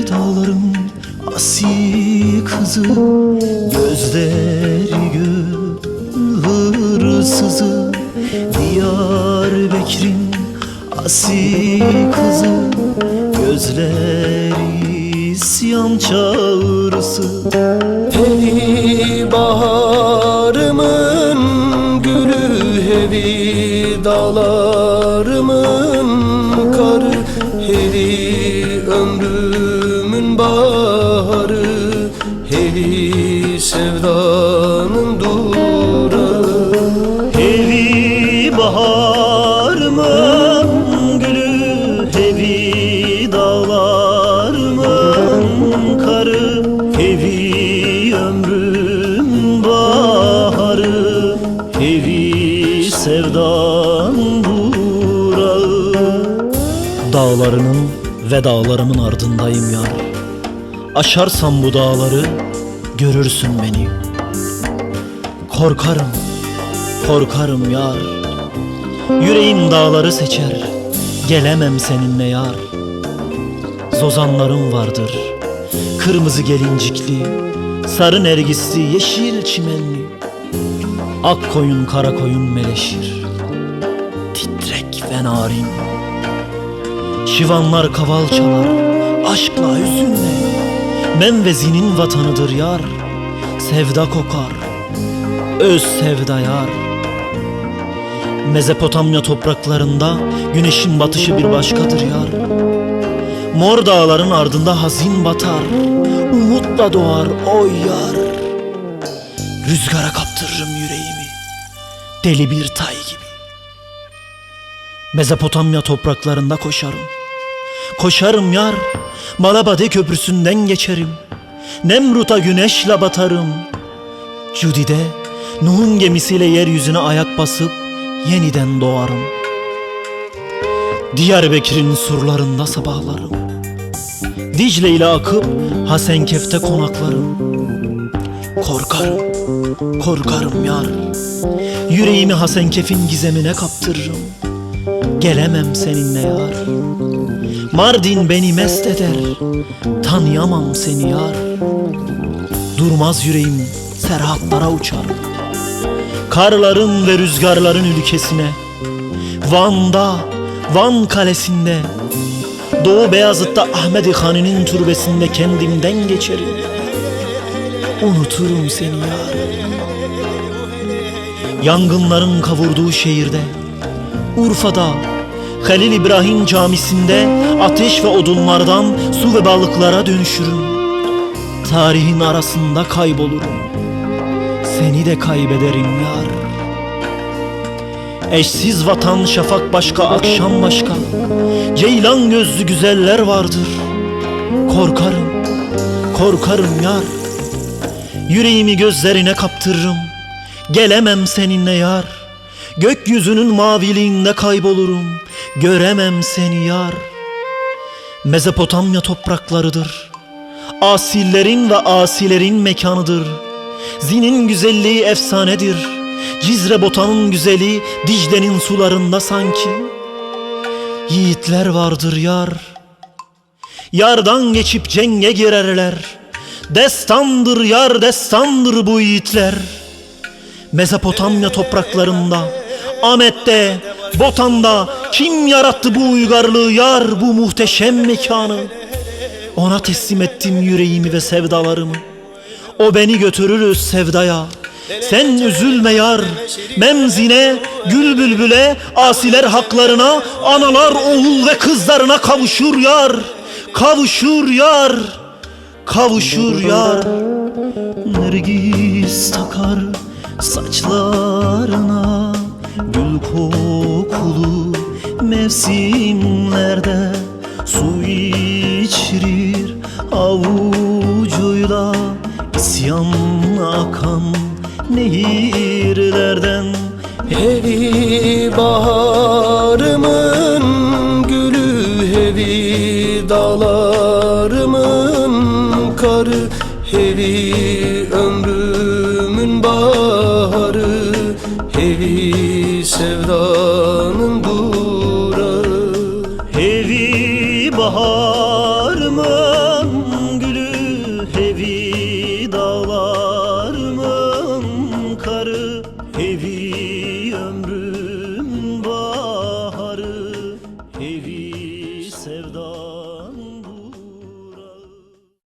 dağların asi kızı, gözleri gül hırsızı. Diyarbakır'ın asi kızı, gözleri isyan çağrısı. Hevi baharımın gülü, hevi dağlarımın karı, hevi ömrümün baharı, hevi sevdanın durağı. Hevi baharımın gülü, hevi dağlarımın karı, hevi ömrüm baharı, hevi sevdan durağı. Dağlarının ve dağlarımın ardındayım yar. Aşarsam bu dağları görürsün beni. Korkarım, korkarım yar. Yüreğim dağları seçer, gelemem seninle yar. Zozanlarım vardır, kırmızı gelincikli, sarı nergisli, yeşil çimenli. Ak koyun kara koyun meleşir, titrek ve narin. Şivanlar kaval çalar, aşkla hüzünle. Menvezinin vatanıdır yar, sevda kokar, öz sevda yar. Mezopotamya topraklarında güneşin batışı bir başkadır yar. Mor dağların ardında hazin batar, umutla doğar oy yar. Rüzgara kaptırırım yüreğimi, deli bir tay gibi. Mezopotamya topraklarında koşarım, koşarım yar. Malabade köprüsünden geçerim, Nemrut'a güneşle batarım. Cudi'de Nuh'un gemisiyle yeryüzüne ayak basıp yeniden doğarım. Diyarbakır'ın surlarında sabahlarım, Dicle ile akıp Hasenkef'te konaklarım. Korkarım, korkarım yar. Yüreğimi Hasenkef'in gizemine kaptırırım, gelemem seninle yar. Mardin beni mest eder, tanıyamam seni yar. Durmaz yüreğim, serhatlara uçar, karların ve rüzgarların ülkesine. Van'da, Van kalesinde, Doğu Beyazıt'ta Ahmedi Hani'nin türbesinde kendimden geçerim. Unuturum seni yar. Yangınların kavurduğu şehirde, Urfa'da Halil İbrahim camisinde ateş ve odunlardan su ve balıklara dönüşürüm. Tarihin arasında kaybolurum, seni de kaybederim yar. Eşsiz vatan şafak başka, akşam başka, ceylan gözlü güzeller vardır. Korkarım, korkarım yar. Yüreğimi gözlerine kaptırırım, gelemem seninle yar. Gökyüzünün maviliğinde kaybolurum, göremem seni yar. Mezopotamya topraklarıdır, asillerin ve asilerin mekanıdır. Zin'in güzelliği efsanedir, Cizre Botan'ın güzeli Dicle'nin sularında sanki. Yiğitler vardır yar, yardan geçip cenge girerler. Destandır yar, destandır bu yiğitler. Mezopotamya topraklarında, Ahmet'te, Botan'da kim yarattı bu uygarlığı yar, bu muhteşem mekanı? Ona teslim ettim yüreğimi ve sevdalarımı, o beni götürür sevdaya. Sen üzülme yar, Memzine, gül bülbüle, asiler haklarına, analar oğul ve kızlarına kavuşur yar. Kavuşur yar, kavuşur yar. Nergis takar saçlarına, gül kokulu mevsimlerde su içirir avucuyla, isyan akan nehirlerden. Hevi baharımın gülü, hevi dağlarımın karı, hevi